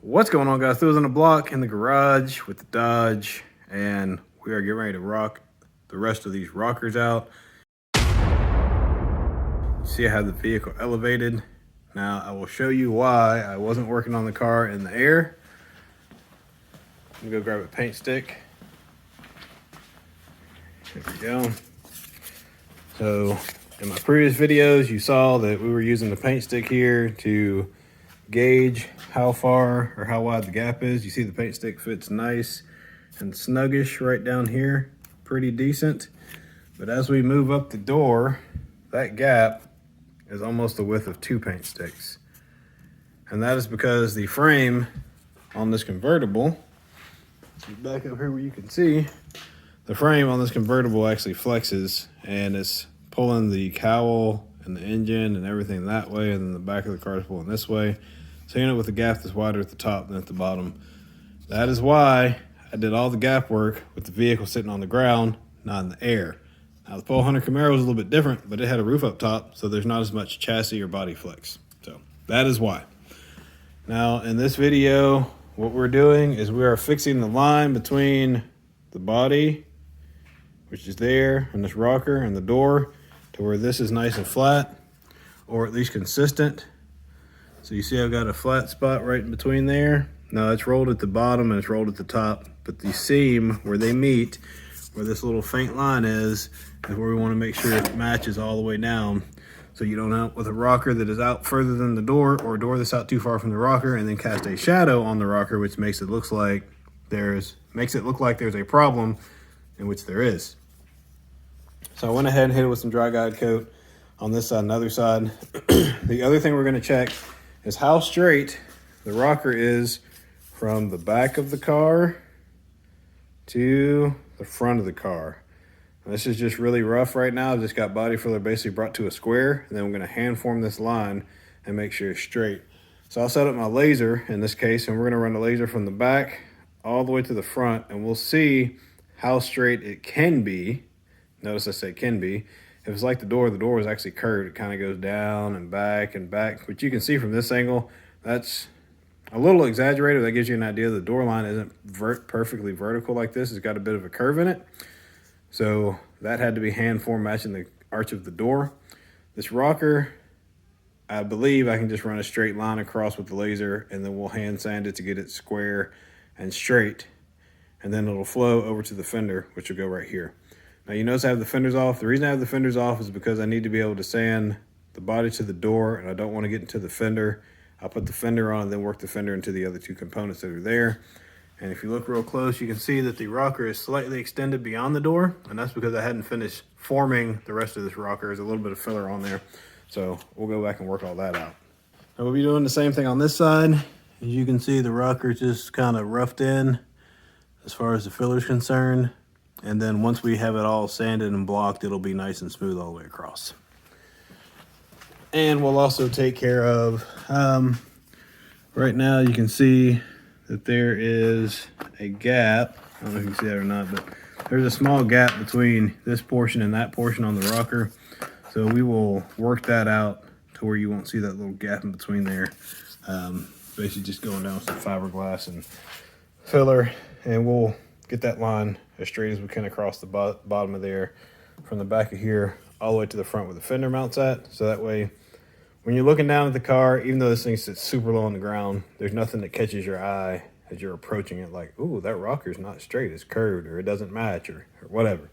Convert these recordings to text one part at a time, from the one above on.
What's going on, guys? Those on the block in the garage with the Dodge, and we are getting ready to rock the rest of these rockers out. See, I have the vehicle elevated. Now I will show you why I wasn't working on the car in the air. Let me go grab a paint stick. There we go. So in my previous videos, you saw that we were using the paint stick here to gauge how far or how wide the gap is. You see the paint stick fits nice and snuggish right down here, pretty decent. But as we move up the door, that gap is almost the width of 2 paint sticks. And that is because the frame on this convertible, back up here where you can see, the frame on this convertible actually flexes and it's pulling the cowl and the engine and everything that way, and then the back of the car is pulling this way. So you end up with a gap that's wider at the top than at the bottom. That is why I did all the gap work with the vehicle sitting on the ground, not in the air. Now the Pole Hunter Camaro is a little bit different, but it had a roof up top, so there's not as much chassis or body flex. So that is why. Now in this video, what we're doing is we are fixing the line between the body, which is there, and this rocker and the door, to where this is nice and flat, or at least consistent. So you see I've got a flat spot right in between there. Now it's rolled at the bottom and it's rolled at the top, but the seam where they meet, where this little faint line is where we want to make sure it matches all the way down, so you don't end up with a rocker that is out further than the door, or a door that's out too far from the rocker and then cast a shadow on the rocker, which makes it look like there's a problem, in which there is. So I went ahead and hit it with some dry guide coat on this side and the other side. The other thing we're going to check is how straight the rocker is from the back of the car to the front of the car. Now, this is just really rough right now. I've just got body filler basically brought to a square, and then I'm going to hand form this line and make sure it's straight. So I'll set up my laser in this case, and we're going to run the laser from the back all the way to the front, and we'll see how straight it can be. Notice I say can be. If it's like the door is actually curved. It kind of goes down and back and back, which you can see from this angle. That's a little exaggerated. That gives you an idea the door line isn't perfectly vertical like this. It's got a bit of a curve in it. So that had to be hand formed matching the arch of the door. This rocker, I believe I can just run a straight line across with the laser, and then we'll hand sand it to get it square and straight. And then it'll flow over to the fender, which will go right here. Now you notice I have the fenders off. The reason I have the fenders off is because I need to be able to sand the body to the door, and I don't want to get into the fender. I'll put the fender on and then work the fender into the other 2 components that are there. And if you look real close, you can see that the rocker is slightly extended beyond the door, and that's because I hadn't finished forming the rest of this rocker. There's a little bit of filler on there. So we'll go back and work all that out. Now we'll be doing the same thing on this side. As you can see, the rocker just kind of roughed in as far as the filler is concerned. And then once we have it all sanded and blocked, it'll be nice and smooth all the way across. And we'll also take care of, right now you can see that there is a gap. I don't know if you can see that or not, but there's a small gap between this portion and that portion on the rocker. So we will work that out to where you won't see that little gap in between there. Basically just going down with some fiberglass and filler, and we'll get that line as straight as we can across the bottom of there, from the back of here all the way to the front where the fender mounts at. So that way, when you're looking down at the car, even though this thing sits super low on the ground, there's nothing that catches your eye as you're approaching it like, ooh, that rocker's not straight, it's curved, or it doesn't match, or whatever.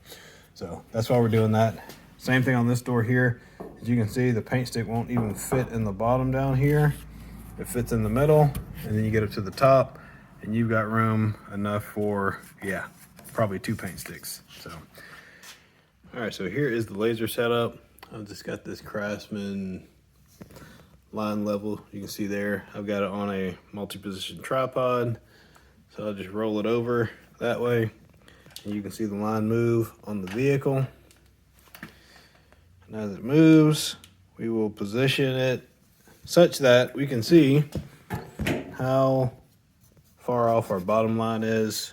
So that's why we're doing that. Same thing on this door here. As you can see, the paint stick won't even fit in the bottom down here. It fits in the middle, and then you get up to the top, and you've got room enough for, yeah, probably 2 paint sticks. So, all right, so here is the laser setup. I've just got this Craftsman line level. You can see there, I've got it on a multi-position tripod. So I'll just roll it over that way, and you can see the line move on the vehicle. And as it moves, we will position it such that we can see how far off our bottom line is.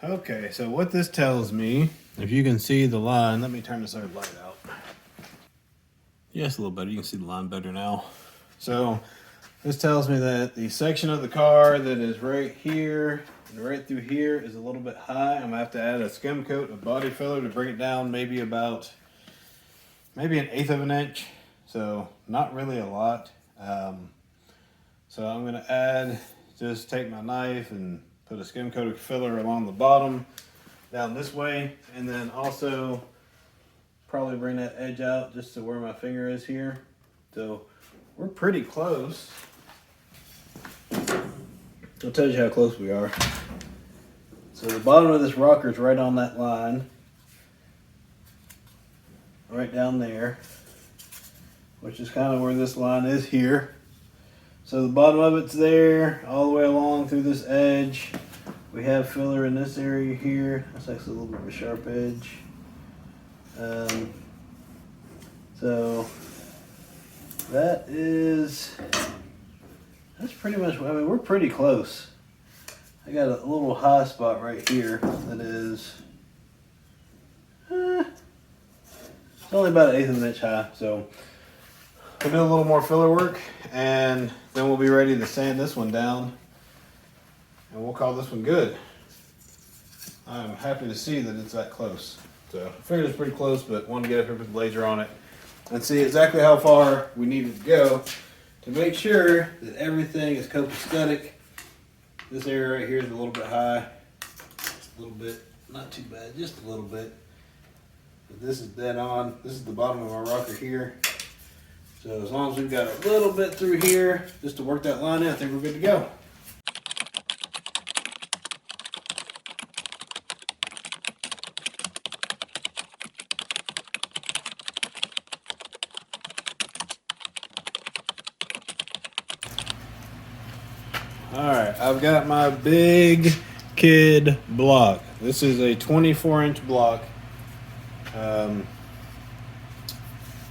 Okay, so what this tells me, if you can see the line, let me turn this other light out. Yes, a little better. You can see the line better now. So This tells me that the section of the car that is right here and right through here is a little bit high. I'm gonna have to add a skim coat of body filler to bring it down maybe about, maybe 1/8 of an inch. So not really a lot. So I'm gonna add, just take my knife and put a skim coat of filler along the bottom down this way, and then also probably bring that edge out just to where my finger is here. So we're pretty close. I'll tell you how close we are. So the bottom of this rocker is right on that line, right down there, which is kind of where this line is here. So the bottom of it's there, all the way along through this edge. We have filler in this area here. That's actually a little bit of a sharp edge. So that's pretty much, I mean, we're pretty close. I got a little high spot right here that is, it's only about 1/8 of an inch high. So we'll do a little more filler work, and then we'll be ready to sand this one down, and we'll call this one good. I'm happy to see that it's that close. So I figured it's pretty close, but wanted to get up here with the laser on it and see exactly how far we needed to go to make sure that everything is copacetic. This area right here is a little bit high, just a little bit, not too bad, just a little bit. But this is dead on. This is the bottom of our rocker here. So as long as we've got a little bit through here just to work that line in, I think we're good to go. Alright, I've got my big kid block. This is a 24-inch block.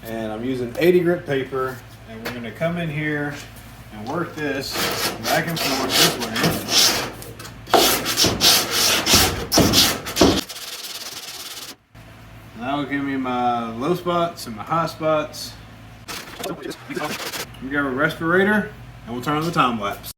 And I'm using 80 grit paper, and we're going to come in here and work this back and forth this way. And that will give me my low spots and my high spots. We got a respirator, and we'll turn on the time lapse.